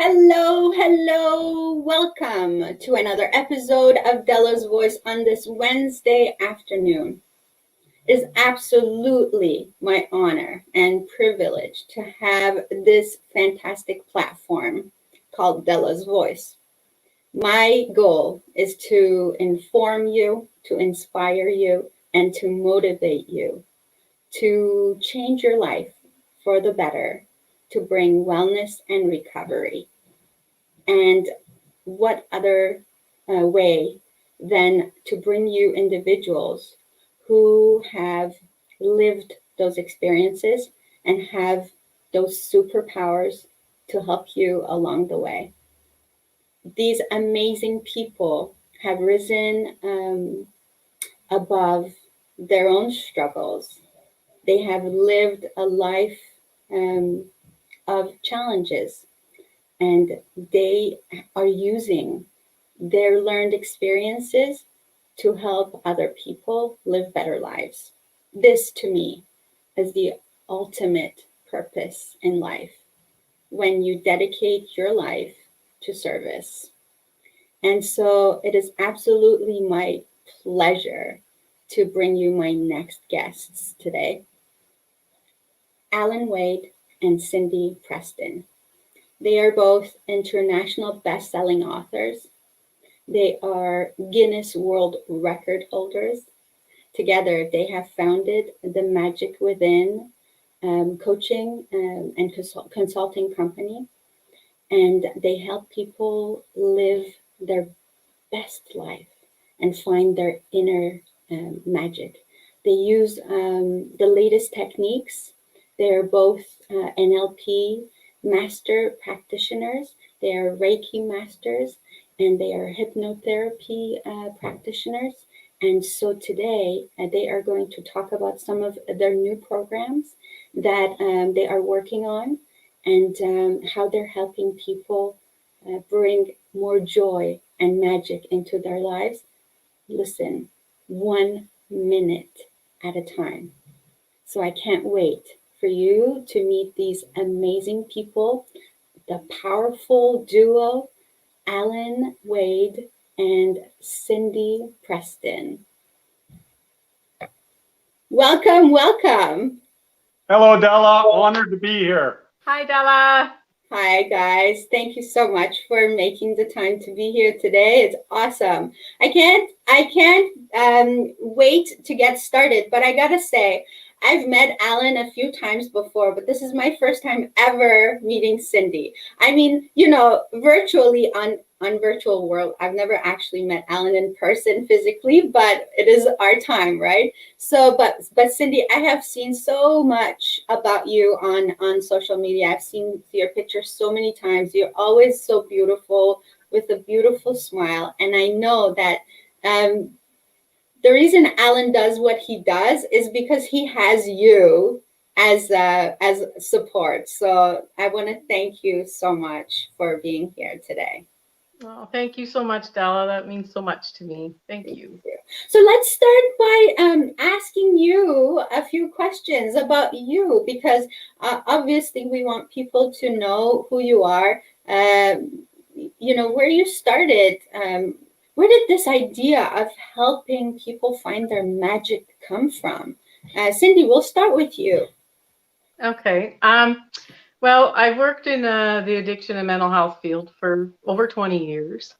Hello, hello. Welcome to another episode of Dela's Voice on this Wednesday afternoon. It is absolutely my honor and privilege to have this fantastic platform called Dela's Voice. My goal is to inform you, to inspire you, and to motivate you to change your life for the better, to bring wellness and recovery. And what other way than to bring you individuals who have lived those experiences and have those superpowers to help you along the way. These amazing people have risen above their own struggles. They have lived a life of challenges, and they are using their learned experiences to help other people live better lives. This, to me, is the ultimate purpose in life, when you dedicate your life to service. And so it is absolutely my pleasure to bring you my next guests today, Alan Wade and Cindy Preston. They are both international best-selling authors. They are Guinness World Record holders. Together, they have founded the Magic Within coaching and consulting company, and they help people live their best life and find their inner magic. They use the latest techniques. They are both NLP Master Practitioners. They are Reiki Masters, and they are Hypnotherapy practitioners. And so today they are going to talk about some of their new programs that they are working on, and how they're helping people bring more joy and magic into their lives. Listen, 1 minute at a time. So I can't wait for you to meet these amazing people, the powerful duo, Alan Wade and Cindy Preston. Welcome, welcome. Hello, Dela. Honored to be here. Hi, Dela. Hi, guys. Thank you so much for making the time to be here today. It's awesome. I can't wait to get started, but I gotta say, I've met Alan a few times before, but this is my first time ever meeting Cindy. I mean, virtually on virtual world, I've never actually met Alan in person physically, but it is our time, right? So, but Cindy, I have seen so much about you on social media. I've seen your pictures so many times. You're always so beautiful with a beautiful smile, and I know that the reason Alan does what he does is because he has you as support. So I want to thank you so much for being here today. Oh, thank you so much, Dela. That means so much to me. Thank you. So let's start by asking you a few questions about you, because obviously we want people to know who you are, where you started. Where did this idea of helping people find their magic come from? Cindy, we'll start with you. Okay. Well, I worked in the addiction and mental health field for over 20 years.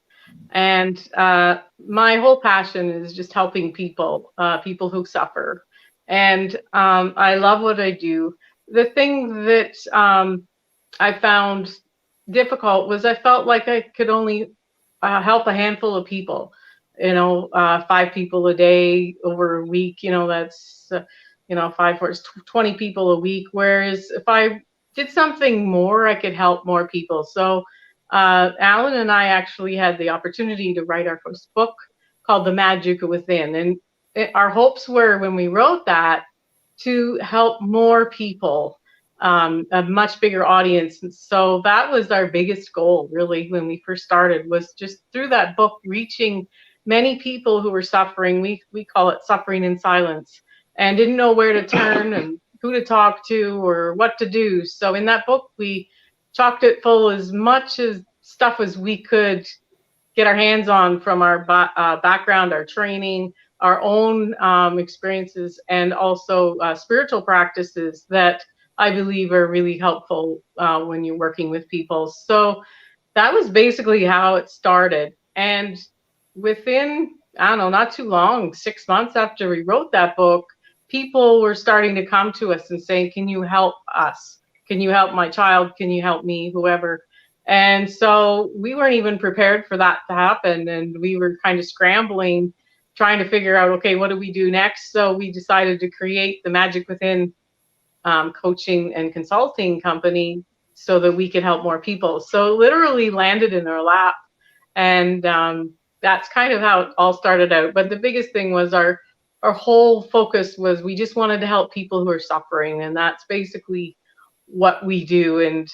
And my whole passion is just helping people who suffer. And I love what I do. The thing that I found difficult was I felt like I could only help a handful of people, 5 people a day over a week, that's, 5 for 20 people a week. Whereas if I did something more, I could help more people. So Alan and I actually had the opportunity to write our first book called The Magic Within. And our hopes were, when we wrote that, to help more people, a much bigger audience. And so that was our biggest goal, really, when we first started, was just through that book reaching many people who were suffering. We call it suffering in silence, and didn't know where to turn and who to talk to or what to do. So in that book, we chocked it full as much as stuff as we could get our hands on from our background, our training, our own experiences, and also spiritual practices that I believe are really helpful when you're working with people. So that was basically how it started. And within, I don't know, not too long, 6 months after we wrote that book, people were starting to come to us and saying, can you help us? Can you help my child? Can you help me? Whoever. And so we weren't even prepared for that to happen. And we were kind of scrambling, trying to figure out, okay, what do we do next? So we decided to create the Magic Within coaching and consulting company so that we could help more people. So literally landed in our lap. And that's kind of how it all started out. But the biggest thing was our whole focus was we just wanted to help people who are suffering. And that's basically what we do. And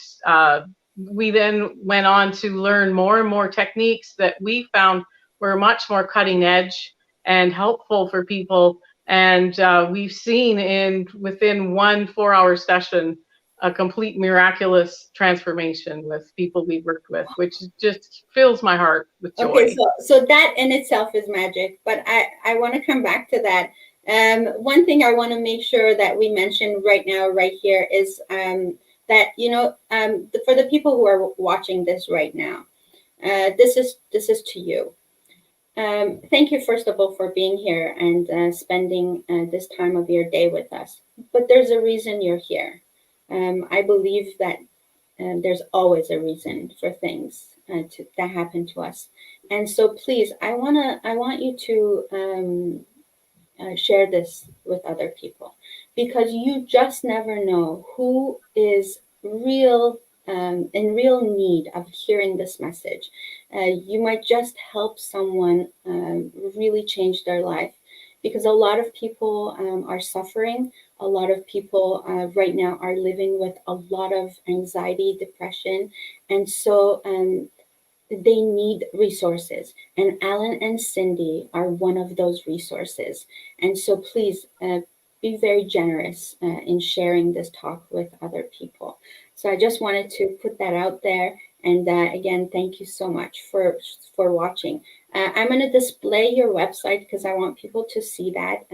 we then went on to learn more and more techniques that we found were much more cutting edge and helpful for people. And we've seen within 1 4-hour session a complete miraculous transformation with people we've worked with, which just fills my heart with joy. Okay, so that in itself is magic, but I want to come back to that. One thing I want to make sure that we mention right now, right here, is that, for the people who are watching this right now, this is to you. Thank you, first of all, for being here and spending this time of your day with us. But there's a reason you're here. I believe that there's always a reason for things that happen to us. And so please, I want you to share this with other people, because you just never know who is in real need of hearing this message. You might just help someone really change their life, because a lot of people are suffering. A lot of people right now are living with a lot of anxiety, depression, and so they need resources. And Alan and Cindy are one of those resources. And so please be very generous in sharing this talk with other people. So I just wanted to put that out there. And again, thank you so much for watching. I'm going to display your website because I want people to see that.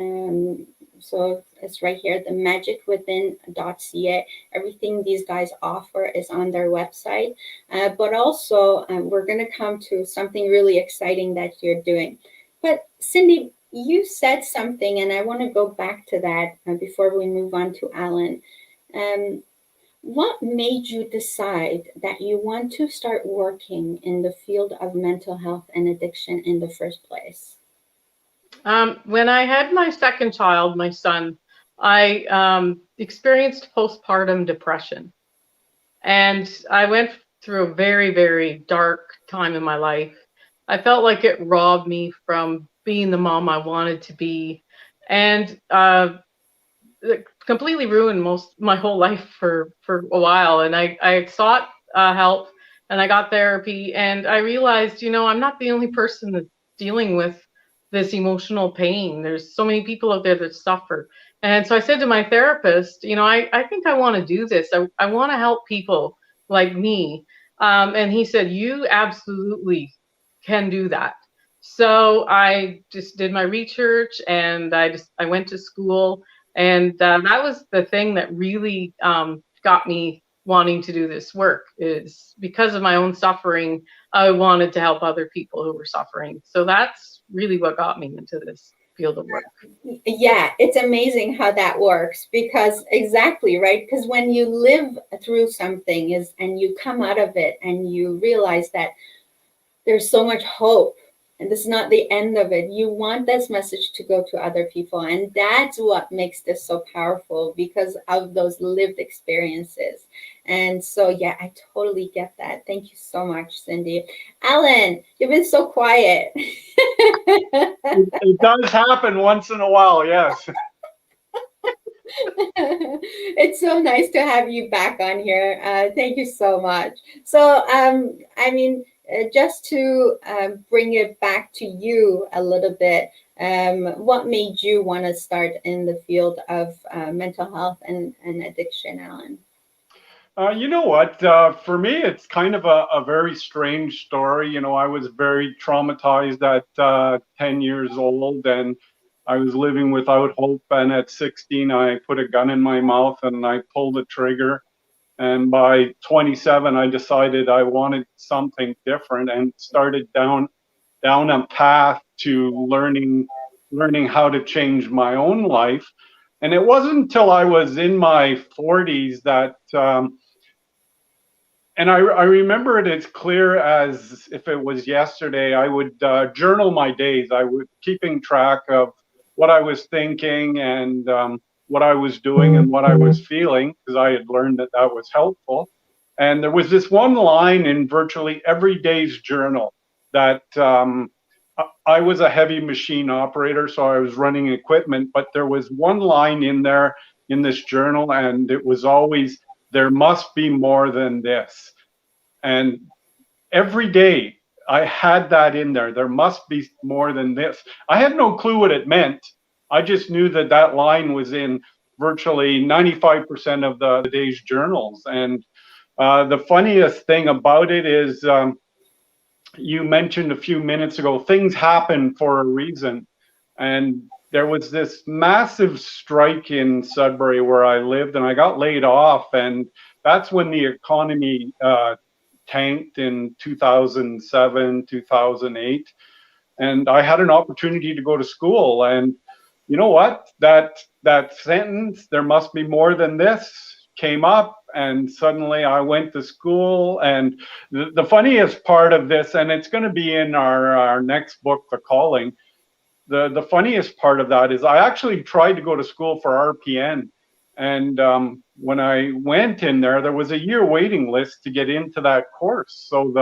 So it's right here, themagicwithin.ca. Everything these guys offer is on their website. But also, we're going to come to something really exciting that you're doing. But Cindy, you said something, and I want to go back to that before we move on to Alan. What made you decide that you want to start working in the field of mental health and addiction in the first place? When I had my second child, my son, I experienced postpartum depression. And I went through a very, very dark time in my life. I felt like it robbed me from being the mom I wanted to be. And it completely ruined my whole life for a while. And I sought help, and I got therapy, and I realized, I'm not the only person that's dealing with this emotional pain. There's so many people out there that suffer. And so I said to my therapist, I think I want to do this. I want to help people like me. And he said, you absolutely can do that. So I just did my research, and I went to school. And that was the thing that really got me wanting to do this work, is because of my own suffering. I wanted to help other people who were suffering. So that's really what got me into this field of work. Yeah, it's amazing how that works, because exactly, right? Because when you live through something and you come out of it and you realize that there's so much hope, and this is not the end of it. You want this message to go to other people. And that's what makes this so powerful, because of those lived experiences. And so, yeah, I totally get that. Thank you so much, Cindy. Alan, you've been so quiet. It does happen once in a while, yes. It's so nice to have you back on here. Thank you so much. So, just to bring it back to you a little bit, what made you want to start in the field of mental health and addiction, Alan? You know what? For me, it's kind of a very strange story. You know, I was very traumatized at 10 years old, and I was living without hope. And at 16, I put a gun in my mouth and I pulled the trigger. And by 27, I decided I wanted something different and started down a path to learning how to change my own life. And it wasn't until I was in my 40s that and I remember it as clear as if it was yesterday. I would journal my days. I would keeping track of what I was thinking and what I was doing and what I was feeling, because I had learned that that was helpful. And there was this one line in virtually every day's journal that I was a heavy machine operator, so I was running equipment, but there was one line in there in this journal, and it was always, there must be more than this. And every day I had that in there. There must be more than this. I had no clue what it meant. I just knew that that line was in virtually 95% of the day's journals. And the funniest thing about it is you mentioned a few minutes ago, things happen for a reason. And there was this massive strike in Sudbury where I lived, and I got laid off. And that's when the economy tanked in 2007, 2008. And I had an opportunity to go to school. And you know what? That sentence, there must be more than this, came up, and suddenly I went to school. And the funniest part of this, and it's going to be in our next book, The Calling, the funniest part of that is I actually tried to go to school for RPN. And when I went in there, there was a year waiting list to get into that course. So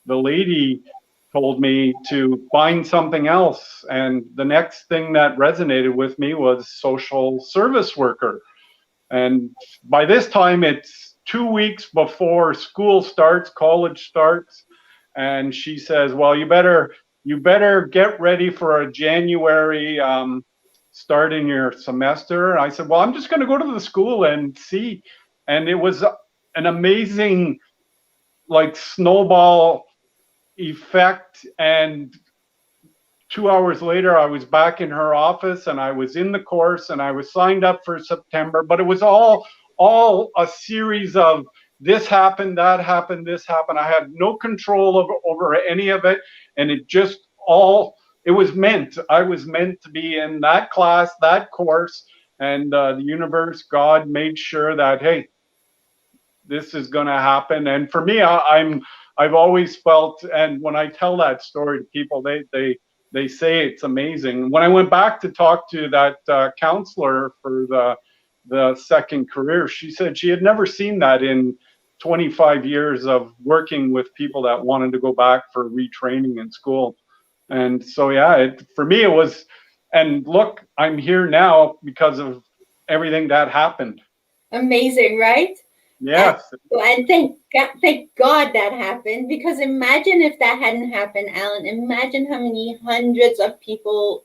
the lady told me to find something else. And the next thing that resonated with me was social service worker. And by this time, it's 2 weeks before school starts, college starts. And she says, well, you better get ready for a January start in your semester. And I said, well, I'm just going to go to the school and see. And it was an amazing, like, snowball effect. And 2 hours later, I was back in her office, and I was in the course, and I was signed up for September. But it was all a series of this happened, that happened, this happened. I had no control over any of it, and it just all, it was meant. I was meant to be in that class, that course, and the universe, God, made sure that, hey, this is going to happen. And for me, I've always felt, and when I tell that story to people, they say it's amazing. When I went back to talk to that counselor for the second career, she said she had never seen that in 25 years of working with people that wanted to go back for retraining in school. And so, yeah, for me it was, and look, I'm here now because of everything that happened. Amazing, right? Yes. And thank God that happened, because imagine if that hadn't happened, Alan. Imagine how many hundreds of people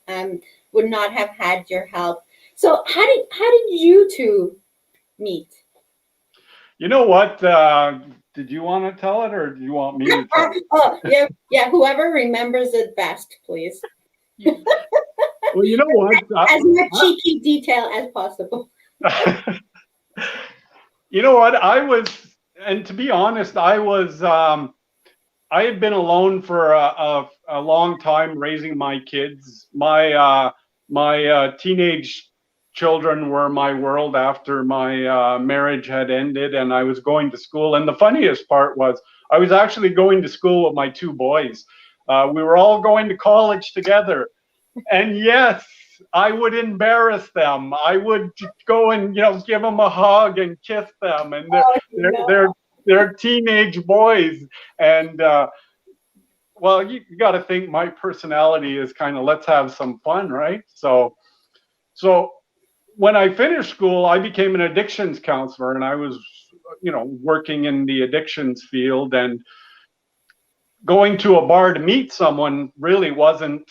would not have had your help. So how did you two meet? You know what? Did you want to tell it, or do you want me to tell it? Oh, yeah. Whoever remembers it best, please. Well, you know what? As much cheeky detail as possible. You know what? And to be honest, I had been alone for a long time raising my kids. My teenage children were my world after my marriage had ended, and I was going to school. And the funniest part was I was actually going to school with my two boys. We were all going to college together. And yes, I would embarrass them. I would go and give them a hug and kiss them, and they're teenage boys. And well, you got to think my personality is kind of, let's have some fun, right? So when I finished school, I became an addictions counselor, and I was working in the addictions field, and going to a bar to meet someone really wasn't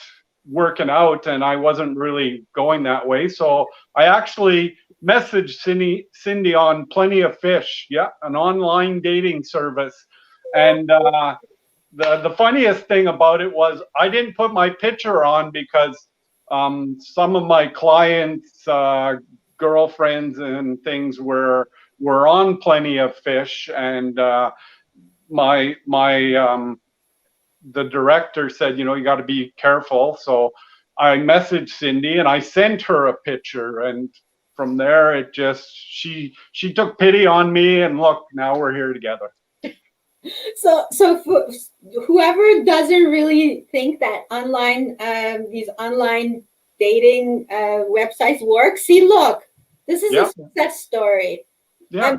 working out, and I wasn't really going that way. So I actually messaged Cindy on Plenty of Fish, an online dating service. And the funniest thing about it was I didn't put my picture on because some of my clients' girlfriends and things were on Plenty of Fish, and the director said, you got to be careful. So I messaged Cindy and I sent her a picture, and from there it just she took pity on me, and look, now we're here together. So whoever doesn't really think that these online dating websites work, see, look, this is a success story. Yeah.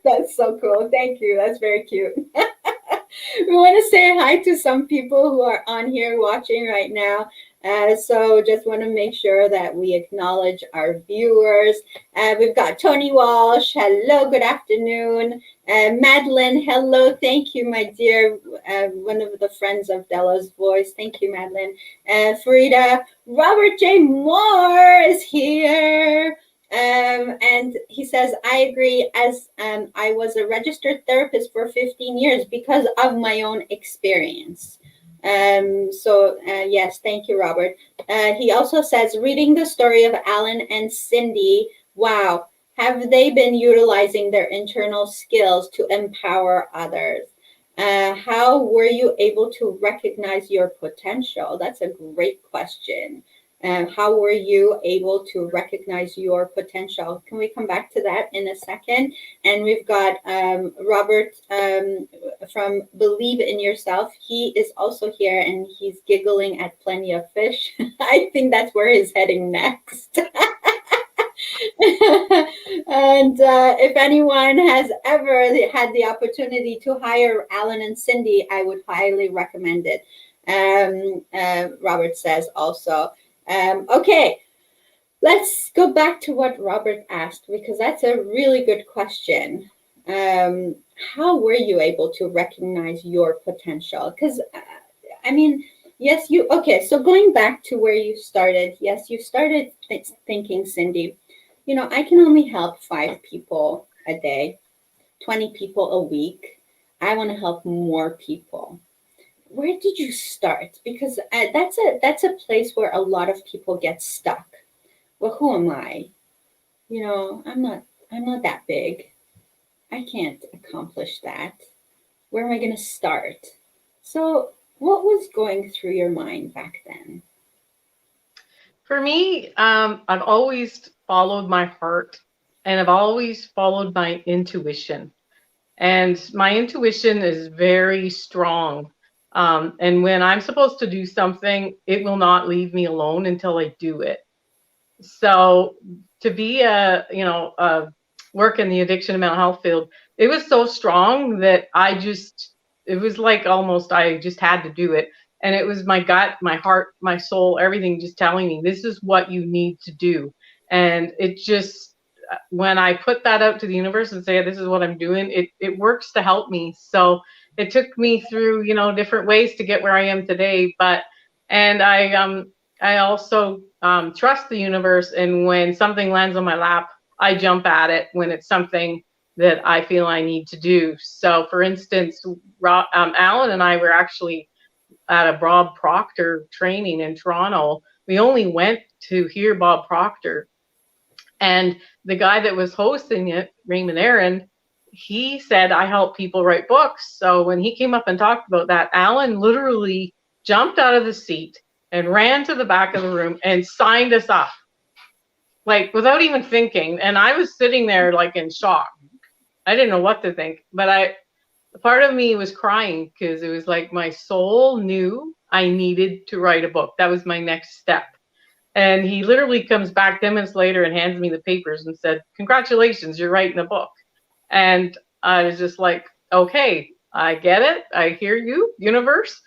That's so cool. Thank you. That's very cute. We want to say hi to some people who are on here watching right now. So just want to make sure that we acknowledge our viewers. We've got Tony Walsh. Hello, good afternoon. Madeline, hello. Thank you, my dear. One of the friends of Dela's Voice. Thank you, Madeline. Farida, Robert J. Moore is here. And he says, I agree, as I was a registered therapist for 15 years because of my own experience. Yes, thank you, Robert. He also says, reading the story of Alan and Cindy, wow, have they been utilizing their internal skills to empower others? How were you able to recognize your potential? That's a great question. How were you able to recognize your potential? Can we come back to that in a second? And we've got Robert from Believe in Yourself. He is also here, and he's giggling at Plenty of Fish. I think that's where he's heading next. And if anyone has ever had the opportunity to hire Alan and Cindy, I would highly recommend it. Robert says also. Okay, let's go back to what Robert asked, because that's a really good question. How were you able to recognize your potential? Because, yes, so going back to where you started, yes, you started thinking, Cindy, I can only help 5 people a day, 20 people a week. I want to help more people. Where did you start? Because that's a place where a lot of people get stuck. Well, who am I? I'm not that big. I can't accomplish that. Where am I going to start? So what was going through your mind back then? For me, I've always followed my heart, and I've always followed my intuition. And my intuition is very strong. And when I'm supposed to do something, it will not leave me alone until I do it. So to be work in the addiction and mental health field, it was so strong that it was like almost I just had to do it. And it was my gut, my heart, my soul, everything just telling me, this is what you need to do. And it just, when I put that out to the universe and say, this is what I'm doing, it works to help me. So it took me through, different ways to get where I am today. And I also trust the universe. And when something lands on my lap, I jump at it when it's something that I feel I need to do. So for instance, Alan and I were actually at a Bob Proctor training in Toronto. We only went to hear Bob Proctor. And the guy that was hosting it, Raymond Aaron, he said, I help people write books. So when he came up and talked about that, Alan literally jumped out of the seat and ran to the back of the room and signed us up, like without even thinking. And I was sitting there like in shock. I didn't know what to think, but part of me was crying because it was like my soul knew I needed to write a book. That was my next step. And he literally comes back 10 minutes later and hands me the papers and said, congratulations, you're writing a book. And I was just like, okay, I get it. I hear you, universe.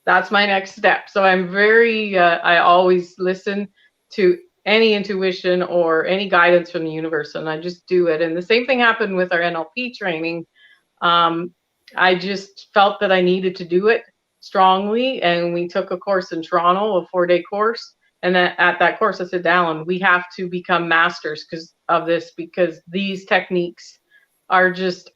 That's my next step. So I'm I always listen to any intuition or any guidance from the universe, and I just do it. And the same thing happened with our NLP training. I just felt that I needed to do it strongly. And we took a course in Toronto, a 4-day course. And at that course, I said, Alan, we have to become masters because these techniques are just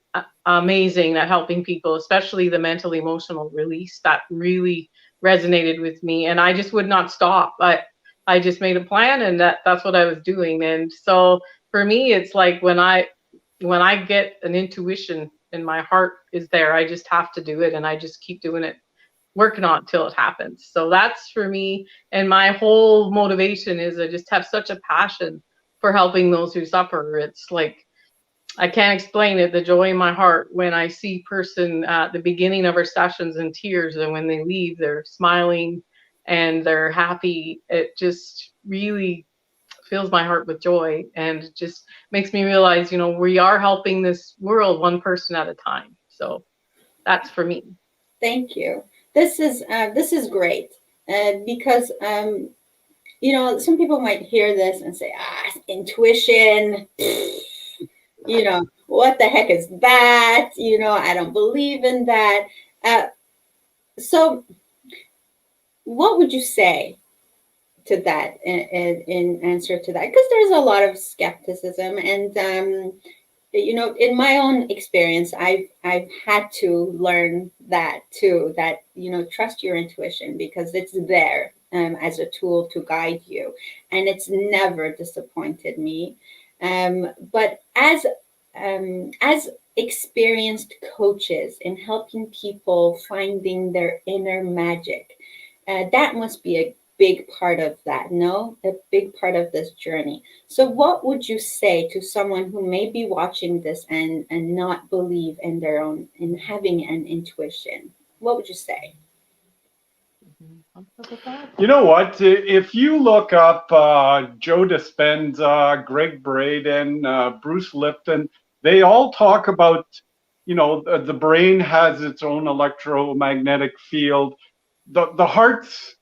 amazing at helping people, especially the mental emotional release. That really resonated with me, and I just would not stop. I just made a plan, and that's what I was doing. And so for me, it's like when I get an intuition and my heart is there, I just have to do it, and I just keep doing it, working on it till it happens. So that's for me, and my whole motivation is I just have such a passion for helping those who suffer. It's like I can't explain it, the joy in my heart when I see person at the beginning of our sessions in tears, and when they leave, they're smiling and they're happy. It just really fills my heart with joy, and just makes me realize, we are helping this world one person at a time. So that's for me. Thank you. This is great, because some people might hear this and say, intuition. What the heck is that? I don't believe in that. So what would you say to that in answer to that? Because there's a lot of skepticism, and in my own experience, I've had to learn that too, that trust your intuition, because it's there as a tool to guide you, and it's never disappointed me. But as experienced coaches in helping people finding their inner magic, that must be a big part of that, no? A big part of this journey. So what would you say to someone who may be watching this and not believe in in having an intuition? What would you say? You know what? If you look up Joe Dispenza, Greg Braden, Bruce Lipton, they all talk about, the brain has its own electromagnetic field. The heart's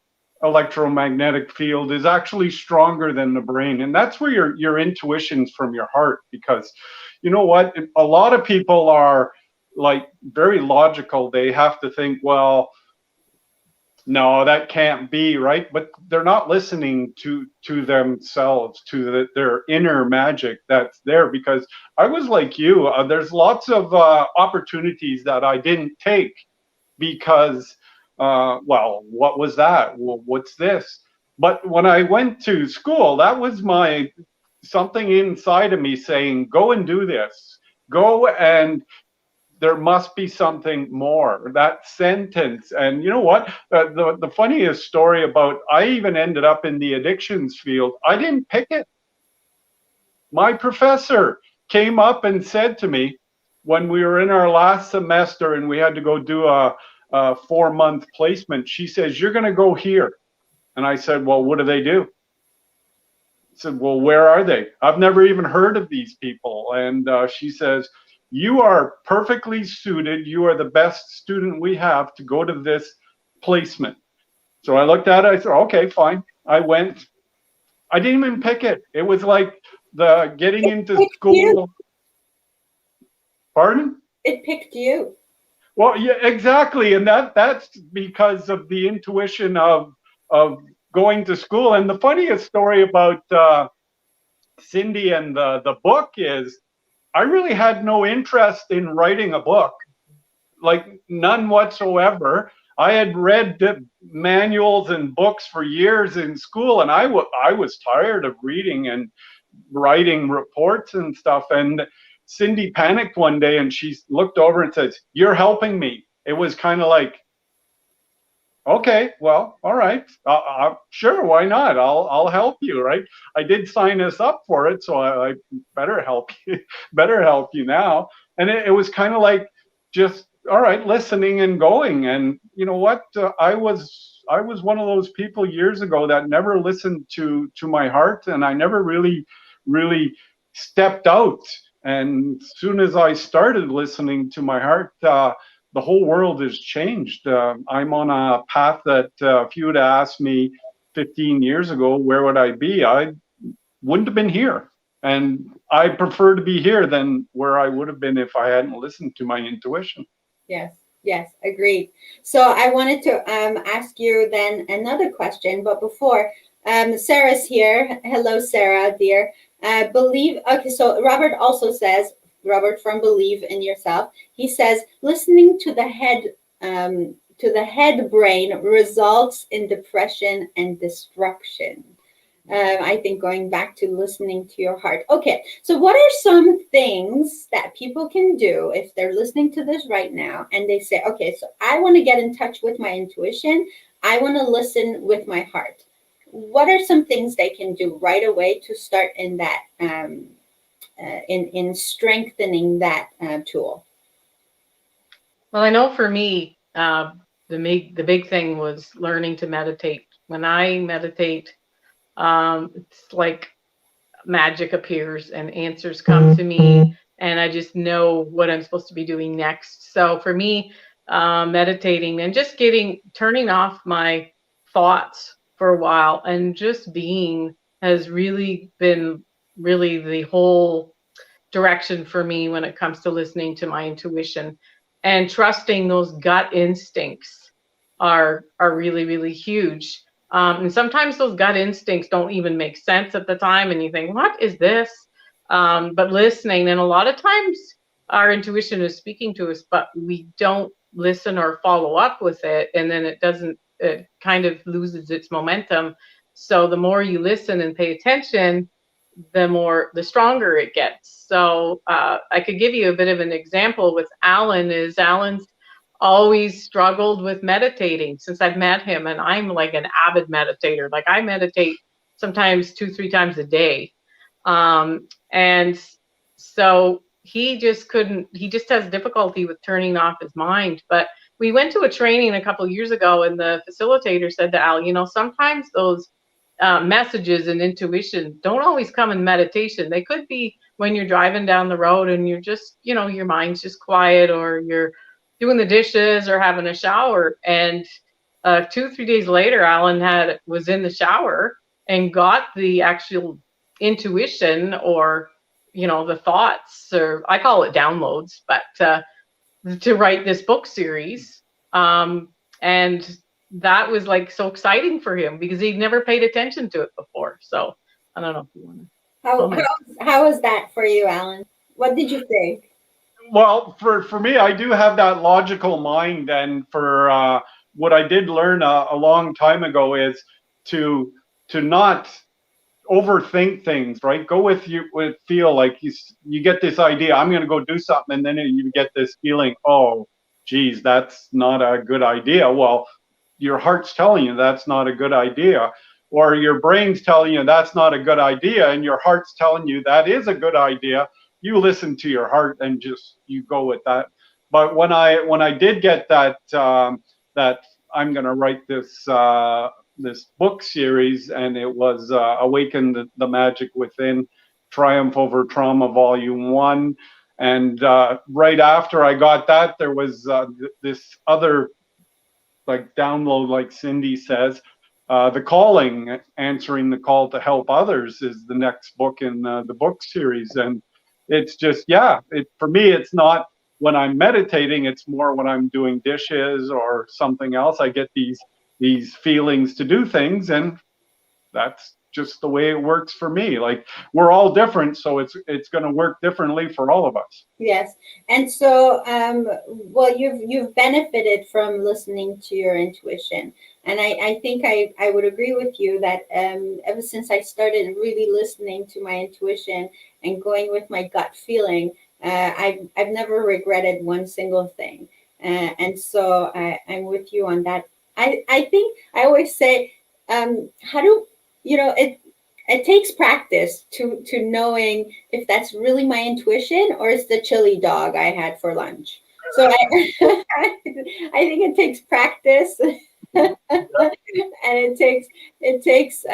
electromagnetic field is actually stronger than the brain, and that's where your intuition's from your heart. Because you know what? A lot of people are like very logical. They have to think, well, no, that can't be right, but they're not listening to themselves, to their inner magic that's there. Because I was like you, there's lots of opportunities that I didn't take because well, what was that? Well, what's this? But when I went to school, that was something inside of me saying, go and do this, go, and there must be something more. That sentence. And you know what? The funniest story about, I even ended up in the addictions field. I didn't pick it. My professor came up and said to me when we were in our last semester and we had to go do a 4-month placement, she says, you're going to go here. And I said, well, what do they do? I said, well, where are they? I've never even heard of these people. And she says, you are perfectly suited. You are the best student we have to go to this placement. So I looked at it. I said, okay, fine. I went. I didn't even pick it. It was like the getting into school. You. Pardon? It picked you. Well, yeah, exactly. And that's because of the intuition of going to school. And the funniest story about Cindy and the book is, I really had no interest in writing a book, like none whatsoever. I had read manuals and books for years in school, and I was tired of reading and writing reports and stuff. And Cindy panicked one day and she looked over and says, you're helping me. It was kind of like, okay, well, all right, sure, why not? I'll help you, right? I did sign us up for it, so I better help you now. And it was kind of like just, all right, listening and going. And you know what? I was one of those people years ago that never listened to my heart, and I never really stepped out. And as soon as I started listening to my heart, the whole world has changed. I'm on a path that if you had asked me 15 years ago, where would I be? I wouldn't have been here. And I prefer to be here than where I would have been if I hadn't listened to my intuition. Yes, agreed. So I wanted to ask you then another question, but before, Sarah's here. Hello, Sarah, dear. Okay, so Robert also says, Robert from Believe in Yourself, he says, listening to the head brain results in depression and destruction. I think going back to listening to your heart. Okay, so what are some things that people can do if they're listening to this right now and they say, okay, so I want to get in touch with my intuition. I want to listen with my heart. What are some things they can do right away to start in that, in strengthening that tool? Well, I know for me, the big thing was learning to meditate. When I meditate, it's like magic appears and answers come to me, and I just know what I'm supposed to be doing next. So for me, meditating and just turning off my thoughts for a while and just being has really been the whole direction for me when it comes to listening to my intuition and trusting those gut instincts are really huge. And sometimes those gut instincts don't even make sense at the time, and you think, what is this? But listening, and a lot of times our intuition is speaking to us, but we don't listen or follow up with it, and then it kind of loses its momentum. So the more you listen and pay attention, the stronger it gets. So I could give you a bit of an example with Alan. Alan's always struggled with meditating since I've met him, and I'm like an avid meditator. Like I meditate sometimes 2-3 times a day. And so he just has difficulty with turning off his mind. But we went to a training a couple of years ago, and the facilitator said to Al, sometimes those messages and intuition don't always come in meditation. They could be when you're driving down the road and you're just, your mind's just quiet, or you're doing the dishes or having a shower. And 2-3 days later, Alan was in the shower and got the actual intuition, or the thoughts, or I call it downloads, but to write this book series. And that was like so exciting for him because he'd never paid attention to it before. So I don't know if you want to. How was that for you, Alan? What did you think? Well, for me, I do have that logical mind, and for what I did learn a long time ago is to not overthink things, right? Go with feel. Like you get this idea, I'm going to go do something, and then you get this feeling, oh, geez, that's not a good idea. Well, your heart's telling you that's not a good idea, or your brain's telling you that's not a good idea, and your heart's telling you that is a good idea. You listen to your heart and you go with that. But when I did get that that I'm going to write this book series, and it was Awaken the Magic Within, Triumph Over Trauma, Volume 1. And right after I got that, there was this other like download, like Cindy says. The Calling, Answering the Call to Help Others, is the next book in the book series. And it's just, for me, it's not when I'm meditating, it's more when I'm doing dishes or something else. I get these feelings to do things, and that's just the way it works for me. Like, we're all different, so it's going to work differently for all of us. Yes. And so well, you've benefited from listening to your intuition, and I think I would agree with you that ever since I started really listening to my intuition and going with my gut feeling, I've never regretted one single thing, and so I'm with you on that. I think I always say, how do it takes practice to knowing if that's really my intuition or it's the chili dog I had for lunch. So I think it takes practice. And it takes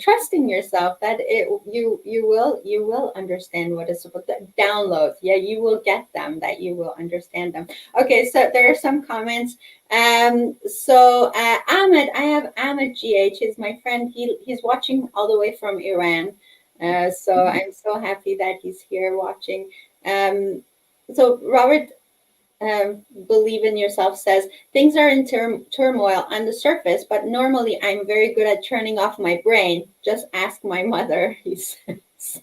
trusting yourself that you will understand what is supposed to download. Yeah, you will get them, that you will understand them. Okay, so there are some comments. So Ahmed, I have Ahmed GH. He's my friend. He's watching all the way from Iran. So I'm so happy that he's here watching. So Robert, Believe in Yourself says, things are in turmoil on the surface, but normally I'm very good at turning off my brain. Just ask my mother, he says.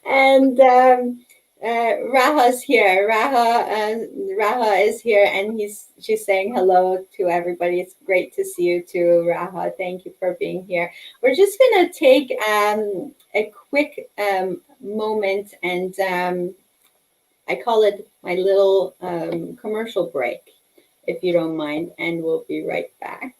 And Raha's here. Raha is here, and she's saying hello to everybody. It's great to see you too, Raha. Thank you for being here. We're just gonna take a quick moment, and I call it my little commercial break, if you don't mind, and we'll be right back.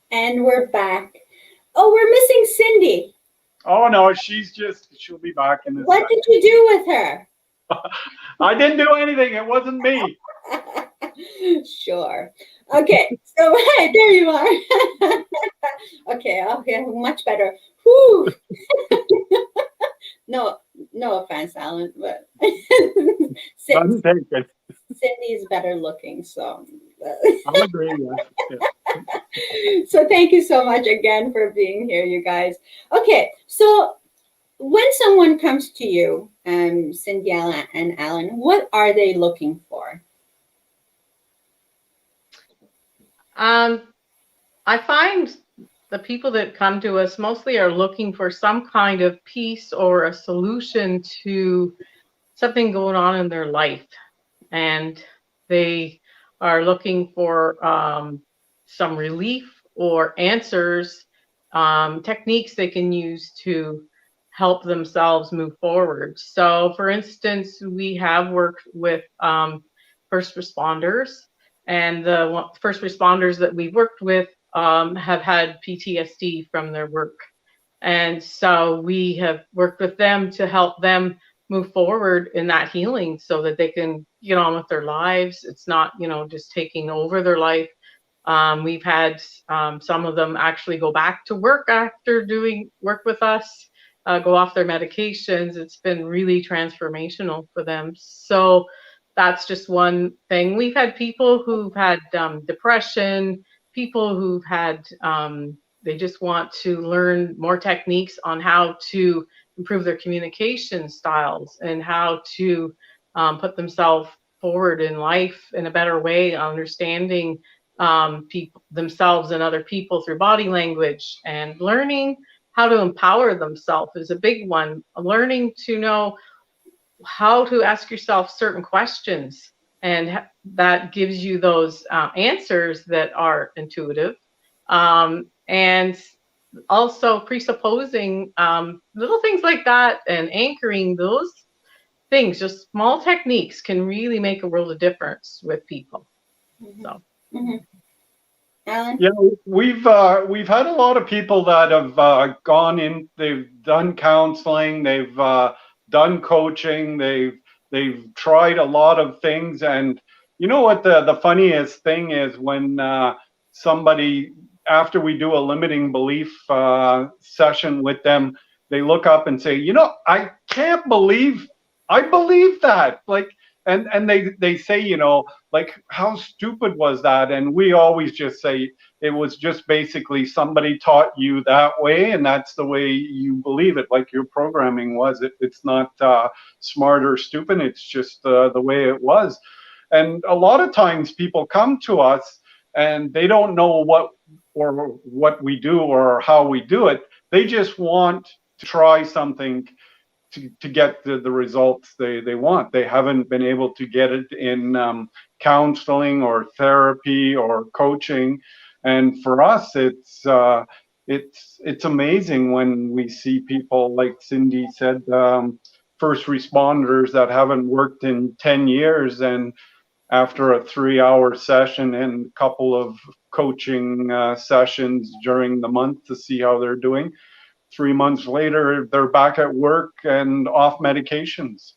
And we're back. Oh, we're missing Cindy. Oh no, she'll be back in a What second. did you do with her? I didn't do anything. It wasn't me. Sure. Okay, so there you are. Okay, much better. Whew. No offense, Alan, but Cindy's better looking, so. I'll agree. Yeah. So thank you so much again for being here, you guys. Okay, so when someone comes to you, Cindy and Alan, what are they looking for? I find the people that come to us mostly are looking for some kind of peace or a solution to something going on in their life. And they are looking for some relief or answers, techniques they can use to help themselves move forward. So, for instance, we have worked with first responders, and the first responders that we've worked with have had PTSD from their work. And so we have worked with them to help them move forward in that healing so that they can get on with their lives. It's not, just taking over their life. We've had some of them actually go back to work after doing work with us, go off their medications. It's been really transformational for them. So that's just one thing. We've had people who've had depression, people who've had, they just want to learn more techniques on how to improve their communication styles and how to put themselves forward in life in a better way, understanding people, themselves and other people through body language, and learning how to empower themselves is a big one. Learning to know how to ask yourself certain questions, and that gives you those answers that are intuitive, and also presupposing little things like that and anchoring those things. Just small techniques can really make a world of difference with people. So Alan? Yeah, we've had a lot of people that have gone in. They've done counseling, they've done coaching, they've tried a lot of things. And you know what the funniest thing is, when somebody, after we do a limiting belief session with them, they look up and say, I can't believe I believe that. Like, and they say, like, how stupid was that? And we always just say, it was just basically somebody taught you that way, and that's the way you believe it, like your programming was. It's not smart or stupid, it's just the way it was. And a lot of times people come to us and they don't know what we do or how we do it. They just want to try something to get the results they want. They haven't been able to get it in counseling or therapy or coaching. And for us, it's amazing when we see people, like Cindy said, first responders that haven't worked in 10 years, and after a 3-hour session and a couple of coaching sessions during the month to see how they're doing, 3 months later, they're back at work and off medications.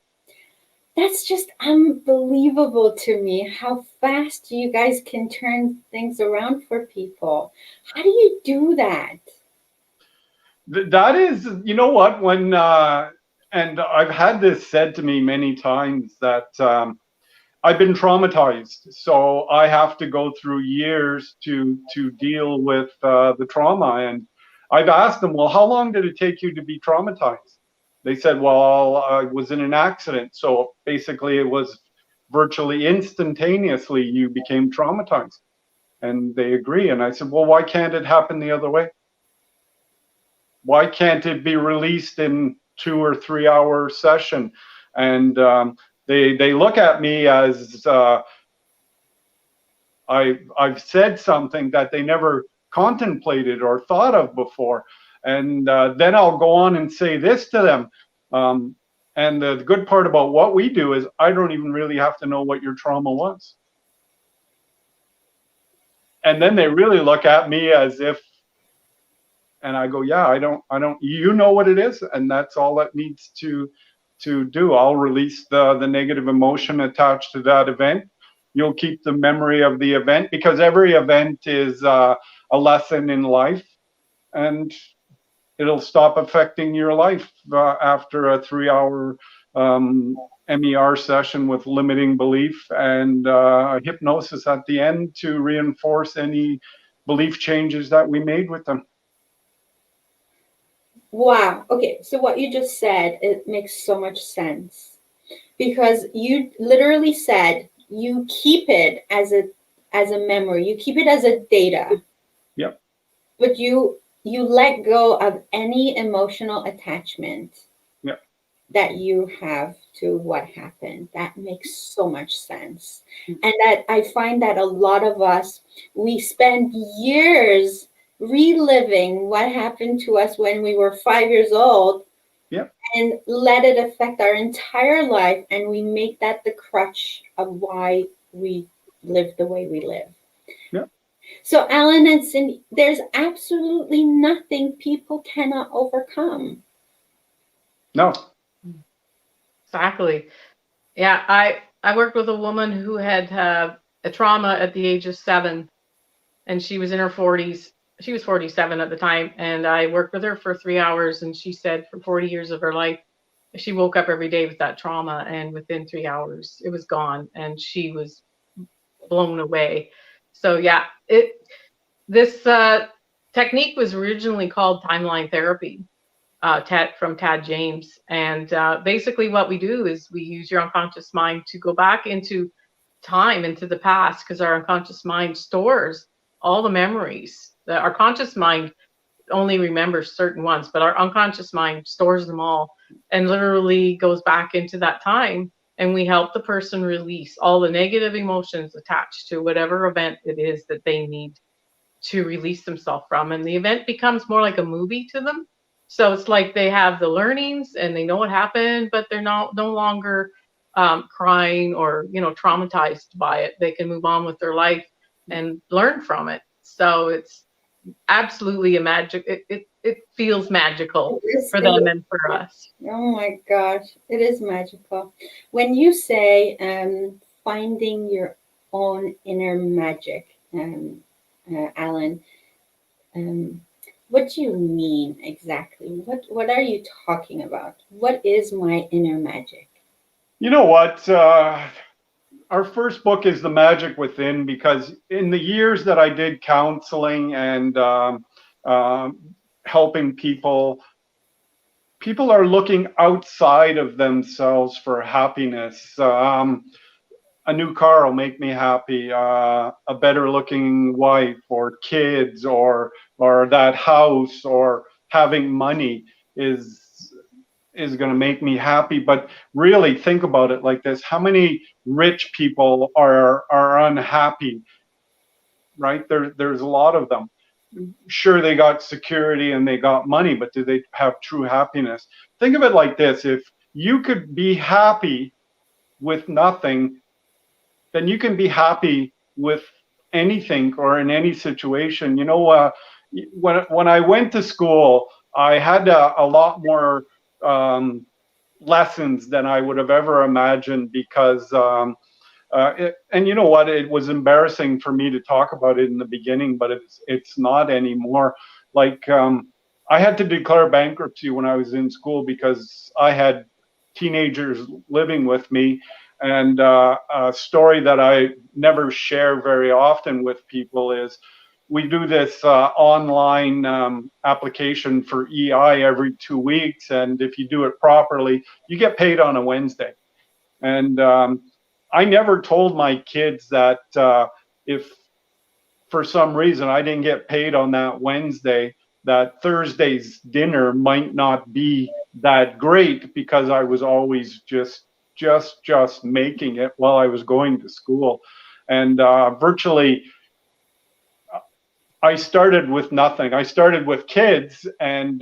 That's just unbelievable to me, how fast you guys can turn things around for people. How do you do that? That is, you know what, when, and I've had this said to me many times that I've been traumatized, so I have to go through years to deal with the trauma. And I've asked them, well, how long did it take you to be traumatized? They said, well, I was in an accident. So basically it was virtually instantaneously you became traumatized. And they agree. And I said, well, why can't it happen the other way? Why can't it be released in 2 or 3 hour session? And they look at me as I've said something that they never contemplated or thought of before. And then I'll go on and say this to them. And the good part about what we do is I don't even really have to know what your trauma was. And then they really look at me as if, and I go, yeah, I don't, you know what it is. And that's all that needs to do. I'll release the negative emotion attached to that event. You'll keep the memory of the event, because every event is a lesson in life, and it'll stop affecting your life after a 3-hour MER session with limiting belief and hypnosis at the end to reinforce any belief changes that we made with them. Wow. Okay. So what you just said, it makes so much sense, because you literally said you keep it as a memory, you keep it as a data. Yep. But you let go of any emotional attachment. Yep. That you have to what happened. That makes so much sense. And that I find that a lot of us, we spend years reliving what happened to us when we were 5 years old. Yep. And let it affect our entire life, and we make that the crutch of why we live the way we live. Yep. So Alan and Cindy, there's absolutely nothing people cannot overcome. No. Exactly. Yeah, I worked with a woman who had a trauma at the age of 7, and she was in her 40s. She was 47 at the time, and I worked with her for 3 hours, and she said for 40 years of her life, she woke up every day with that trauma, and within 3 hours, it was gone, and she was blown away. So yeah, this technique was originally called timeline therapy. From Tad James. And basically what we do is we use your unconscious mind to go back into time, into the past, because our unconscious mind stores all the memories. Our conscious mind only remembers certain ones, but our unconscious mind stores them all and literally goes back into that time. And we help the person release all the negative emotions attached to whatever event it is that they need to release themselves from. And the event becomes more like a movie to them. So it's like they have the learnings and they know what happened, but they're no longer crying or, traumatized by it. They can move on with their life and learn from it. So it's absolutely a magic. It feels magical for them and for us. Oh my gosh, it is magical. When you say finding your own inner magic, Alan, what do you mean exactly? What are you talking about? What is my inner magic? You know what? Our first book is The Magic Within, because in the years that I did counseling and helping people are looking outside of themselves for happiness. A new car will make me happy. A better looking wife or kids or that house or having money is going to make me happy. But really think about it like this. How many rich people are unhappy, right? There's a lot of them. Sure, they got security and they got money, but do they have true happiness? Think of it like this. you could be happy with nothing, then you can be happy with anything or in any situation. When I went to school, I had a lot more lessons than I would have ever imagined, because and you know what, it was embarrassing for me to talk about it in the beginning, but it's not anymore. Like, I had to declare bankruptcy when I was in school because I had teenagers living with me. And a story that I never share very often with people is, we do this online application for EI every 2 weeks, and if you do it properly, you get paid on a Wednesday. And I never told my kids that if for some reason I didn't get paid on that Wednesday, that Thursday's dinner might not be that great, because I was always just making it while I was going to school. And virtually, I started with nothing. I started with kids, and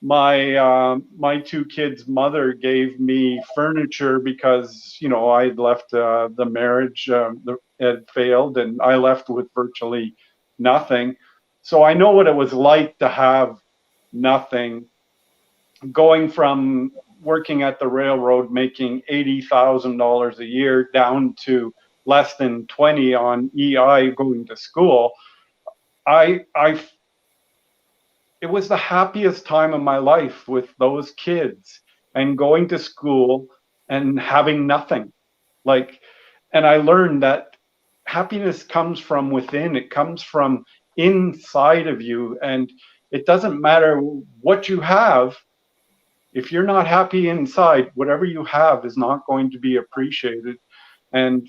my two kids' mother gave me furniture because I'd left the marriage had failed, and I left with virtually nothing. So I know what it was like to have nothing, going from working at the railroad making $80,000 a year down to less than 20 on EI going to school. It was the happiest time of my life with those kids and going to school and having nothing. And I learned that happiness comes from within. It comes from inside of you. And it doesn't matter what you have. If you're not happy inside, whatever you have is not going to be appreciated. And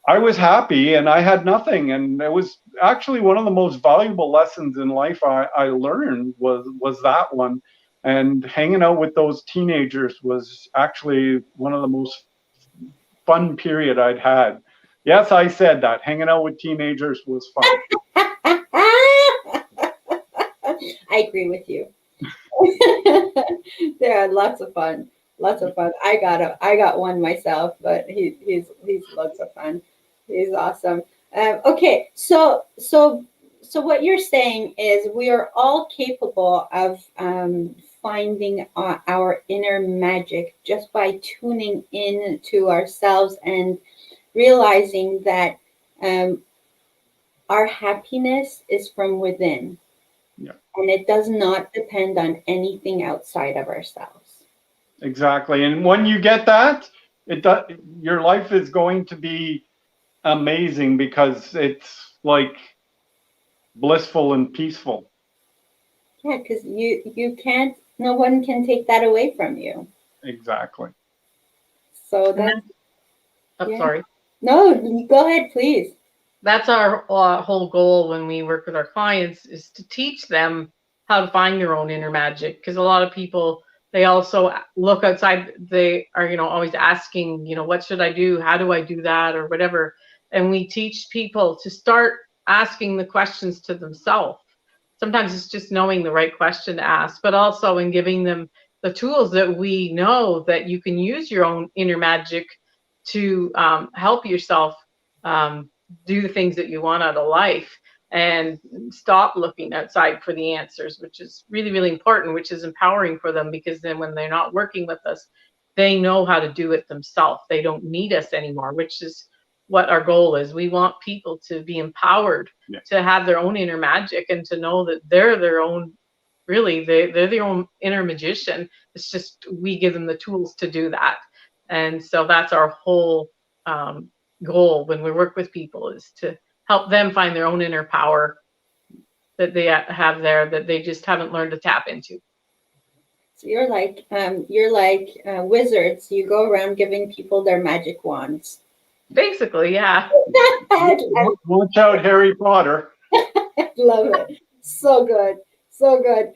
I was happy and I had nothing. And it was actually one of the most valuable lessons in life I learned was that one. And hanging out with those teenagers was actually one of the most fun period I'd had. Yes, I said that. Hanging out with teenagers was fun. I agree with you. They're lots of fun. Lots of fun. I got one myself, but he's lots of fun. He's awesome. Okay, so what you're saying is we are all capable of finding our inner magic just by tuning in to ourselves and realizing that our happiness is from within. Yeah. And it does not depend on anything outside of ourselves. Exactly. And when you get that, your life is going to be amazing, because it's like blissful and peaceful. Yeah, because you can't, no one can take that away from you. Exactly. So that's, yeah. Sorry. No, go ahead, please. That's our whole goal when we work with our clients, is to teach them how to find their own inner magic. Because a lot of people, they also look outside. They are, always asking, what should I do? How do I do that? Or whatever. And we teach people to start asking the questions to themselves. Sometimes it's just knowing the right question to ask, but also in giving them the tools that we know that you can use your own inner magic to help yourself do the things that you want out of life, and stop looking outside for the answers, which is really, really important, which is empowering for them, because then when they're not working with us, they know how to do it themselves. They don't need us anymore, which is what our goal is. We want people to be empowered to have their own inner magic and to know that they're their own, really, they're their own inner magician. It's just we give them the tools to do that. And so that's our whole goal when we work with people, is to help them find their own inner power that they have there, that they just haven't learned to tap into. So you're like wizards. You go around giving people their magic wands. Basically, yeah. Watch out, Harry Potter. Love it. So good. So good.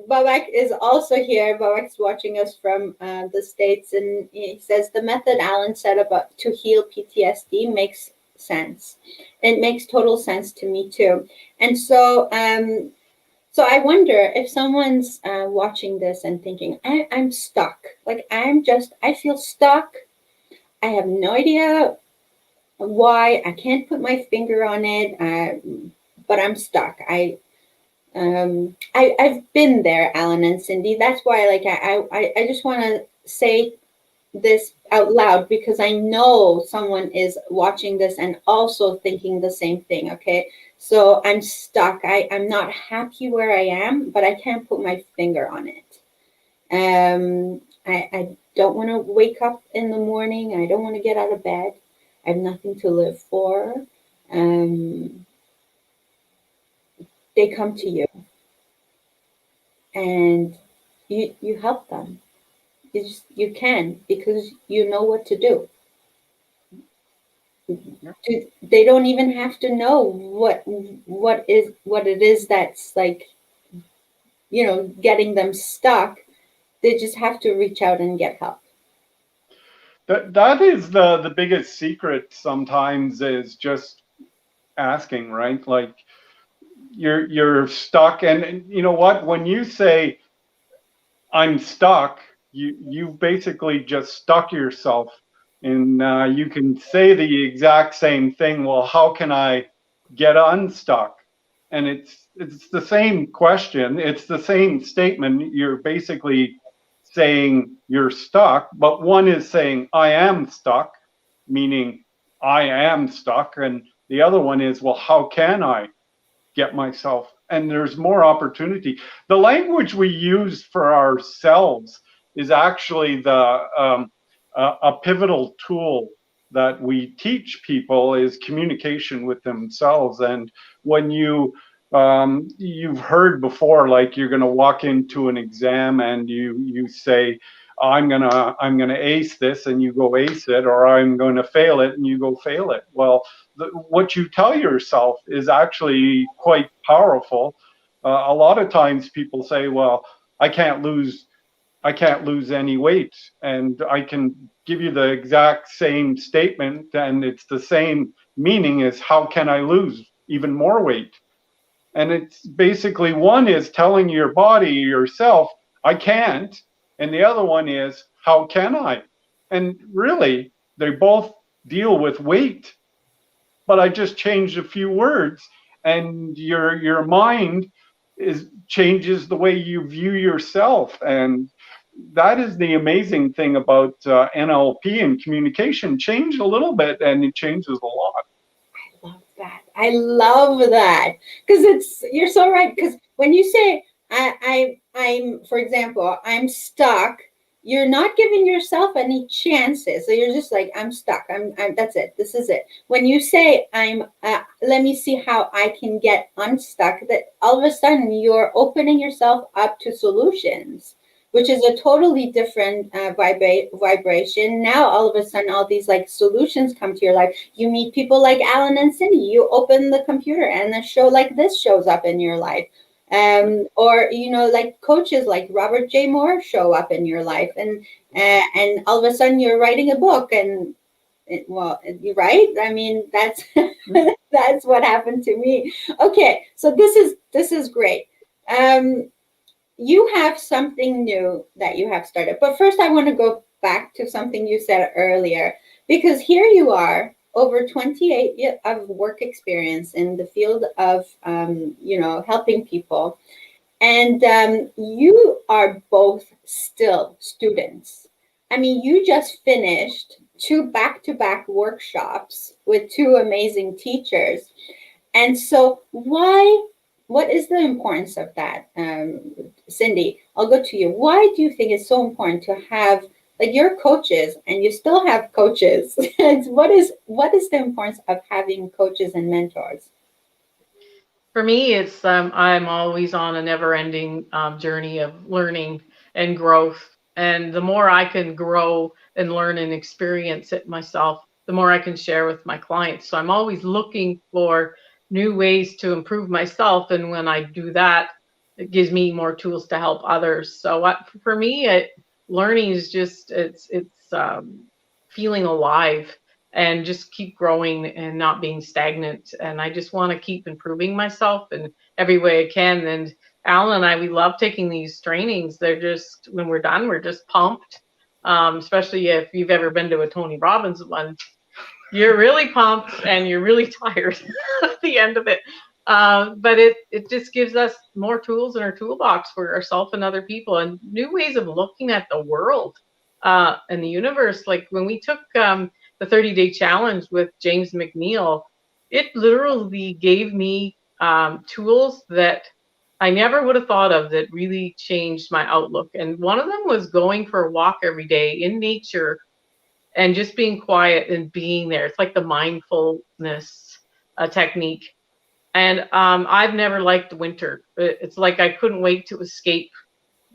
Babak is also here. Babak's watching us from the States, and he says the method Alan said about to heal PTSD makes sense. It makes total sense to me too. And so So I wonder if someone's watching this and thinking, I'm stuck. Like I feel stuck. I have no idea why. I can't put my finger on it, but I'm stuck. I've been there, Alan and Cindy. That's why, like, I just want to say this out loud, because I know someone is watching this and also thinking the same thing. Okay, so I'm stuck. I'm not happy where I am, but I can't put my finger on it. I don't want to wake up in the morning. I don't want to get out of bed. I have nothing to live for. They come to you and you help them. You can, because you know what to do. They don't even have to know what it is that's, like, getting them stuck. They just have to reach out and get help. That is the biggest secret sometimes, is just asking, right? Like, you're stuck, and you know what? When you say I'm stuck, you've basically just stuck yourself. And you can say the exact same thing. Well, how can I get unstuck? And it's the same question. It's the same statement. You're basically saying you're stuck, but one is saying I am stuck, meaning I am stuck, and the other one is, well, how can I get myself? And there's more opportunity. The language we use for ourselves is actually a pivotal tool that we teach people, is communication with themselves. And when you've heard before, like, you're going to walk into an exam and you say, I'm gonna ace this, and you go ace it, or I'm going to fail it, and you go fail it. Well, what you tell yourself is actually quite powerful. A lot of times people say, well, I can't lose any weight, and I can give you the exact same statement, and it's the same meaning as how can I lose even more weight? And it's basically, one is telling your body, yourself, I can't, and the other one is, how can I? And really, they both deal with weight, but I just changed a few words, and your mind changes the way you view yourself. And that is the amazing thing about NLP and communication. Change a little bit, and it changes a lot. I love that, because you're so right. Because when you say I'm, for example, I'm stuck, you're not giving yourself any chances. So you're just like, I'm stuck. I'm that's it. This is it. When you say let me see how I can get unstuck, that all of a sudden you're opening yourself up to solutions, which is a totally different vibration. Now, all of a sudden, all these, like, solutions come to your life. You meet people like Alan and Cindy. You open the computer and a show like this shows up in your life. Or, like, coaches like Robert J. Moore show up in your life. And all of a sudden you're writing a book, and well, you're right. I mean, that's that's what happened to me. Okay, so this is great. You have something new that you have started. But first, I want to go back to something you said earlier, because here you are, over 28 years of work experience in the field of, helping people. And you are both still students. I mean, you just finished 2 back-to-back workshops with 2 amazing teachers. And so what is the importance of that? Cindy, I'll go to you. Why do you think it's so important to have, like, your coaches, and you still have coaches? What is the importance of having coaches and mentors? For me, it's I'm always on a never-ending journey of learning and growth. And the more I can grow and learn and experience it myself, the more I can share with my clients. So I'm always looking for new ways to improve myself. And when I do that, it gives me more tools to help others. So for me, learning is just, it's feeling alive and just keep growing and not being stagnant. And I just want to keep improving myself in every way I can. And Alan and I, we love taking these trainings. They're just, when we're done, we're just pumped. Especially if you've ever been to a Tony Robbins one, you're really pumped and you're really tired at the end of it. But it just gives us more tools in our toolbox for ourselves and other people, and new ways of looking at the world and the universe. Like when we took the 30-day challenge with James McNeil, it literally gave me tools that I never would have thought of that really changed my outlook. And one of them was going for a walk every day in nature and just being quiet and being there. It's like the mindfulness technique. And I've never liked winter. It's like I couldn't wait to escape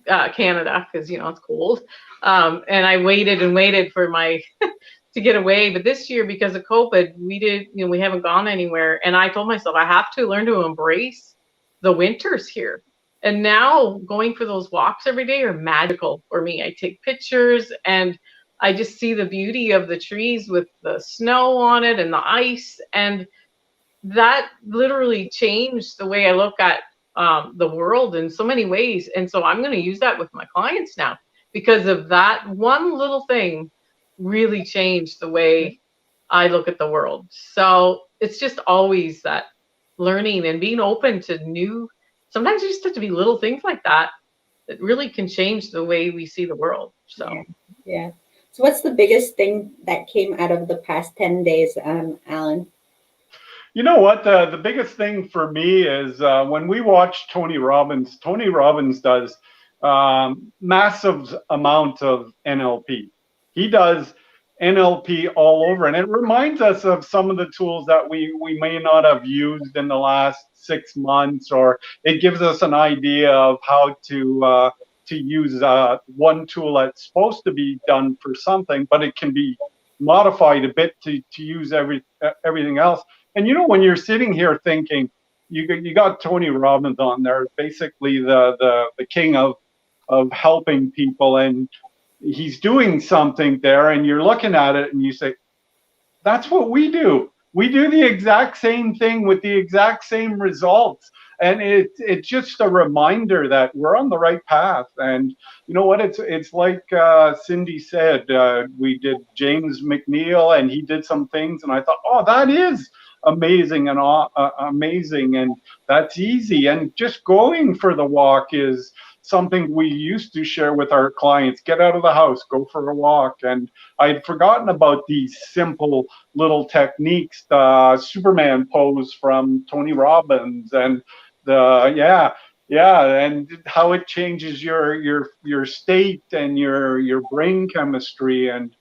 Canada because, it's cold. And I waited and waited for to get away. But this year, because of COVID, we haven't gone anywhere. And I told myself I have to learn to embrace the winters here. And now going for those walks every day are magical for me. I take pictures and I just see the beauty of the trees with the snow on it and the ice. And that literally changed the way I look at the world in so many ways. And so I'm going to use that with my clients now, because of that one little thing really changed the way I look at the world. So it's just always that learning and being open to new, sometimes you just have to be little things like that really can change the way we see the world. So yeah. So what's the biggest thing that came out of the past 10 days, Alan? You know what? The biggest thing for me is when we watch Tony Robbins does massive amount of NLP. He does NLP all over, and it reminds us of some of the tools that we may not have used in the last 6 months, or it gives us an idea of how to use one tool that's supposed to be done for something, but it can be modified a bit to use everything else. And when you're sitting here thinking, you got Tony Robbins on there, basically the king of helping people, and he's doing something there, and you're looking at it and you say, that's what we do. We do the exact same thing with the exact same results. And it's just a reminder that we're on the right path. And you know what? It's like Cindy said, we did James McNeil, and he did some things, and I thought, oh, that is amazing and amazing, and that's easy. And just going for the walk is something we used to share with our clients. Get out of the house, go for a walk. And I'd forgotten about these simple little techniques, the Superman pose from Tony Robbins, and and how it changes your state and your brain chemistry, and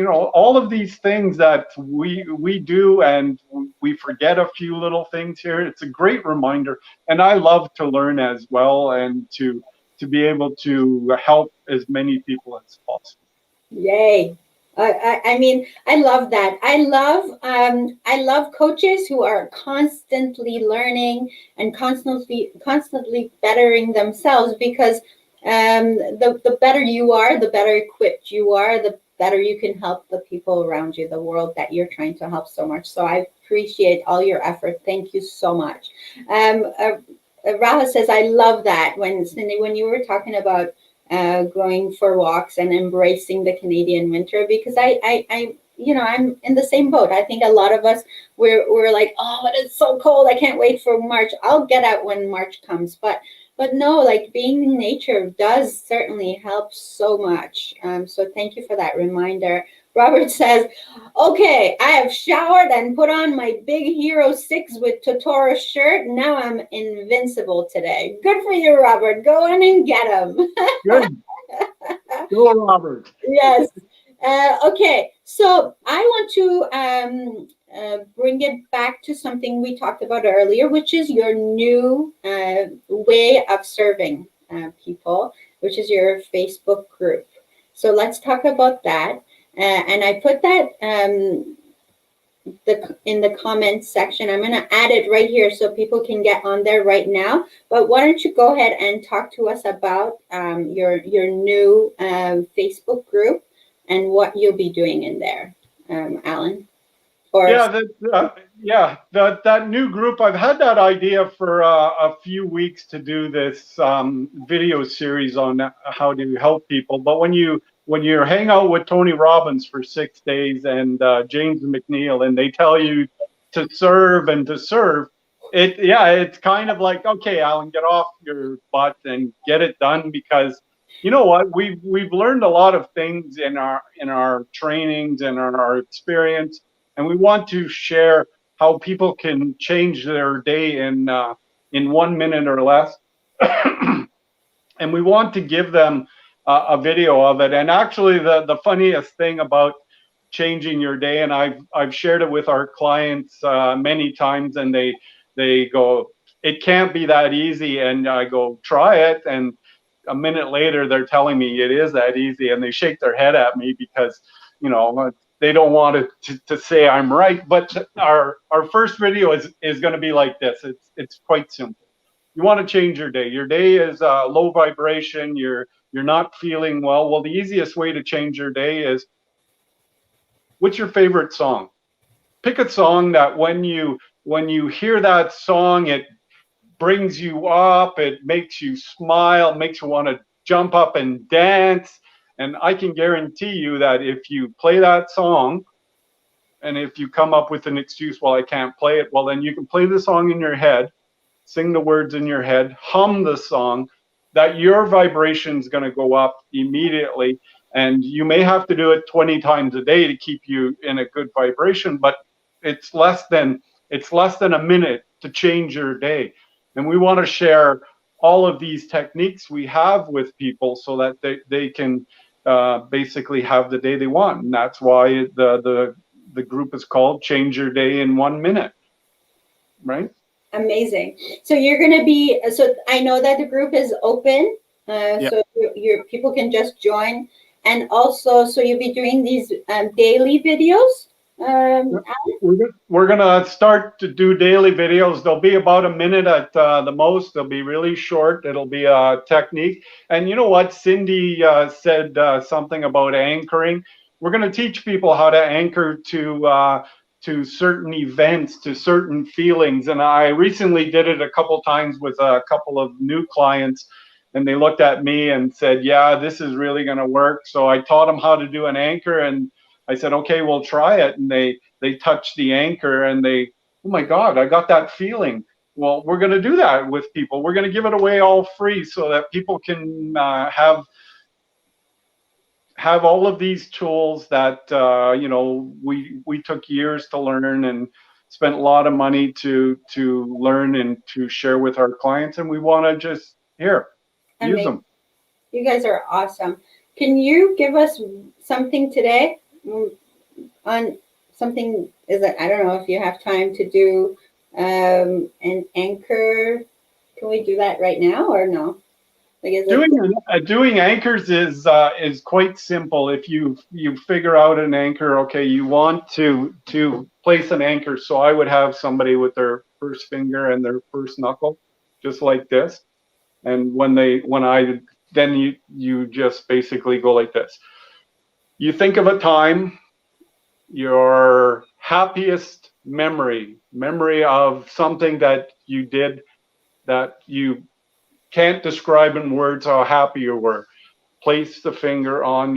all of these things that we do, and we forget a few little things here. It's a great reminder, and I love to learn as well, and to be able to help as many people as possible. Yay. I mean, I love that. I love coaches who are constantly learning and constantly bettering themselves, because the better you are, the better equipped you are, the better you can help the people around you, the world that you're trying to help so much. So I appreciate all your effort. Thank you so much. Raha says, I love that Cindy, when you were talking about going for walks and embracing the Canadian winter, because I'm in the same boat. I think a lot of us, we're like, oh, it's so cold, I can't wait for March. I'll get out when March comes. But no, like being in nature does certainly help so much. So thank you for that reminder. Robert says, okay, I have showered and put on my big Hero 6 with Totoro shirt. Now I'm invincible today. Good for you, Robert. Go in and get him. Good. Go, Robert. Yes. Okay, so I want to bring it back to something we talked about earlier, which is your new way of serving people, which is your Facebook group. So let's talk about that. And I put that in the comments section. I'm going to add it right here so people can get on there right now. But why don't you go ahead and talk to us about your new Facebook group and what you'll be doing in there, Alan. Or that new group, I've had that idea for a few weeks to do this video series on how to help people. But when you hang out with Tony Robbins for 6 days and James McNeil, and they tell you to serve and to serve, it's kind of like, okay, Alan, get off your butt and get it done, because you know what, we've learned a lot of things in our trainings and our experience, and we want to share how people can change their day in 1 minute or less. And we want to give them a video of it. And actually, the funniest thing about changing your day, and I've shared it with our clients many times, and they go, it can't be that easy. And I go, try it. And a minute later, they're telling me it is that easy, and they shake their head at me because, you know, they don't want to say I'm right. But our first video is going to be like this. It's quite simple. You want to change your day. Your day is low vibration. You're not feeling well. Well, the easiest way to change your day is, what's your favorite song? Pick a song that when you hear that song, it brings you up, it makes you smile, makes you want to jump up and dance. And I can guarantee you that if you play that song, and if you come up with an excuse, well, I can't play it, well, then you can play the song in your head, sing the words in your head, hum the song, that your vibration is going to go up immediately. And you may have to do it 20 times a day to keep you in a good vibration, but it's less than a minute to change your day. And we want to share all of these techniques we have with people so that they can basically have the day they want. And that's why the group is called Change Your Day in 1 minute, right? Amazing. So you're going to be, so I know that the group is open, so your people can just join. And also, so you'll be doing these daily videos? We're going to start to do daily videos. They'll be about a minute at the most. They'll be really short. It'll be a technique. And you know what? Cindy said something about anchoring. We're going to teach people how to anchor to certain events, to certain feelings. And I recently did it a couple times with a couple of new clients, and they looked at me and said, yeah, this is really going to work. So I taught them how to do an anchor, and I said, okay, we'll try it. And they touched the anchor and they, oh my God, I got that feeling. Well, we're going to do that with people. We're going to give it away all free so that people can have all of these tools that you know, we took years to learn and spent a lot of money to learn and to share with our clients, and we want to just use them. You guys are awesome. Can you give us something today on something? Is it, I don't know if you have time to do an anchor. Can we do that right now or no? Doing anchors is quite simple. If you figure out an anchor, okay, you want to place an anchor. So I would have somebody with their first finger and their first knuckle, just like this. And then you just basically go like this. You think of a time, your happiest memory of something that you did that you can't describe in words how happy you were. Place the finger on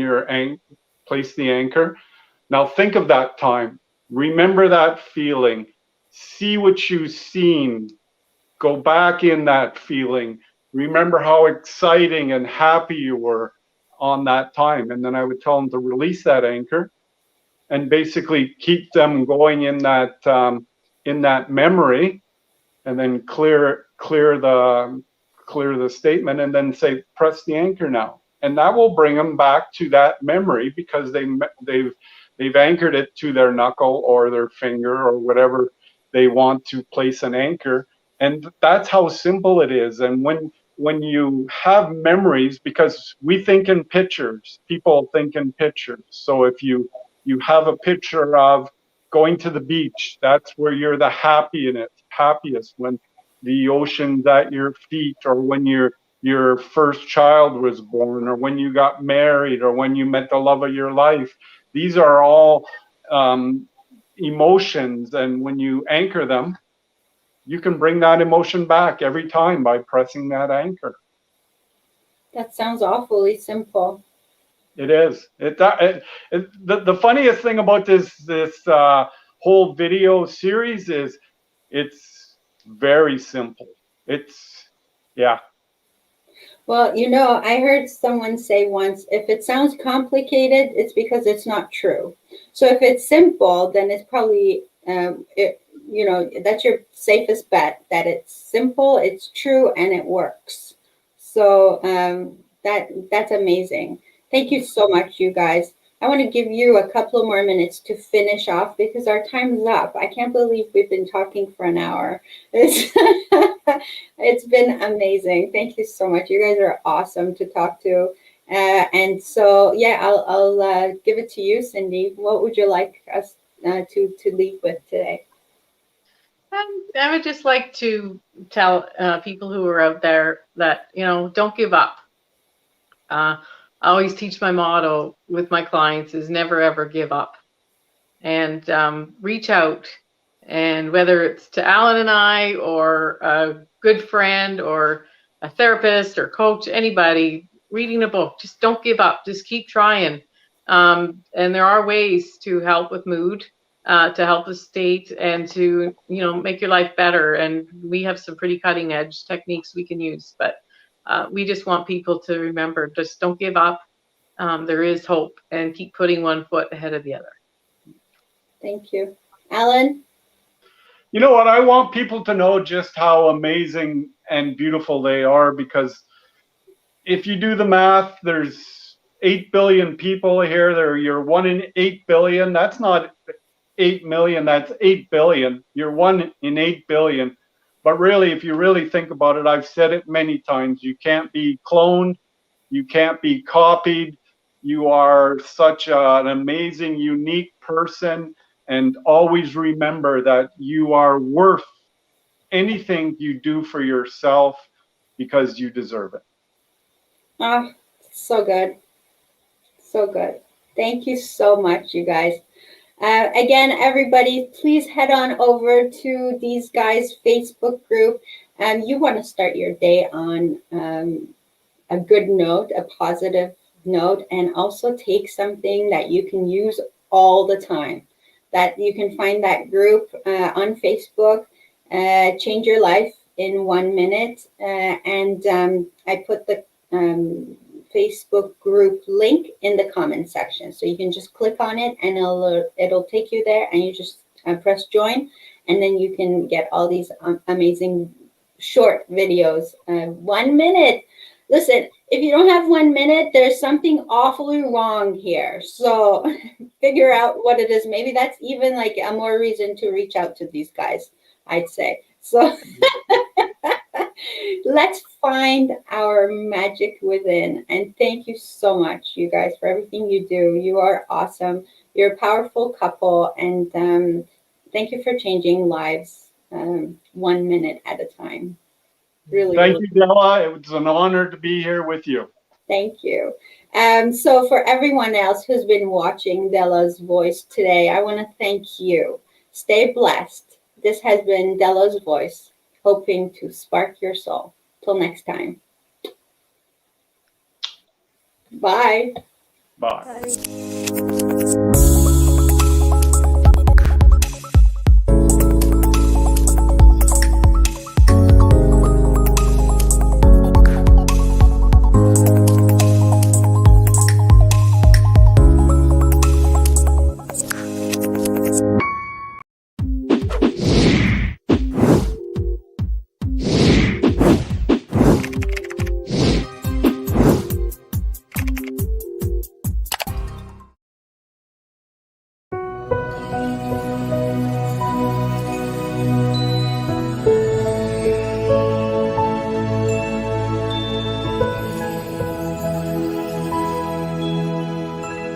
place the anchor. Now think of that time. Remember that feeling. See what you've seen. Go back in that feeling. Remember how exciting and happy you were on that time. And then I would tell them to release that anchor and basically keep them going in that memory, and then clear the statement, and then say, press the anchor now. And that will bring them back to that memory because they've anchored it to their knuckle or their finger or whatever they want to place an anchor. And that's how simple it is. And when you have memories, because we think in pictures, people think in pictures. So if you have a picture of going to the beach, that's where you're the happiest, when the ocean's at your feet, or when your first child was born, or when you got married, or when you met the love of your life. These are all emotions, and when you anchor them, you can bring that emotion back every time by pressing that anchor. That sounds awfully simple. It is. The funniest thing about this whole video series is it's very simple. Yeah. Well, I heard someone say once, if it sounds complicated, it's because it's not true. So if it's simple, then it's probably, that's your safest bet, that it's simple, it's true, and it works. So that's amazing. Thank you so much, you guys. I want to give you a couple more minutes to finish off because our time is up. I can't believe we've been talking for an hour. It's been amazing. Thank you so much. You guys are awesome to talk to. And so, yeah, I'll give it to you, Cindy. What would you like us to leave with today? I would just like to tell people who are out there that, don't give up. I always teach my motto with my clients is never, ever give up. And reach out. And whether it's to Alan and I, or a good friend, or a therapist, or coach, anybody, reading a book, just don't give up. Just keep trying. And there are ways to help with mood, to help with state, and to, make your life better. And we have some pretty cutting edge techniques we can use. But we just want people to remember, just don't give up. There is hope, and keep putting one foot ahead of the other. Thank you. Alan? You know what? I want people to know just how amazing and beautiful they are, because if you do the math, there's 8 billion people here. You're 1 in 8 billion. That's not 8 million, that's 8 billion. You're 1 in 8 billion. But really, if you really think about it, I've said it many times, you can't be cloned, you can't be copied. You are such an amazing, unique person. And always remember that you are worth anything you do for yourself, because you deserve it. Oh, so good. So good. Thank you so much, you guys. Again, everybody, please head on over to these guys' Facebook group. You want to start your day on a good note, a positive note, and also take something that you can use all the time. That you can find that group on Facebook, Change Your Life in 1 minute. And I put the Facebook group link in the comment section. So you can just click on it and it'll take you there, and you just press join. And then you can get all these amazing short videos, 1 minute. Listen, if you don't have 1 minute, there's something awfully wrong here. So figure out what it is. Maybe that's even like a more reason to reach out to these guys, I'd say. So let's find our magic within. And thank you so much, you guys, for everything you do. You are awesome. You're a powerful couple. And thank you for changing lives 1 minute at a time. Really. Thank you, Dela. It was an honor to be here with you. Thank you. So for everyone else who's been watching Dela's Voice today, I want to thank you. Stay blessed. This has been Dela's Voice, hoping to spark your soul. Till next time. Bye. Bye. Bye.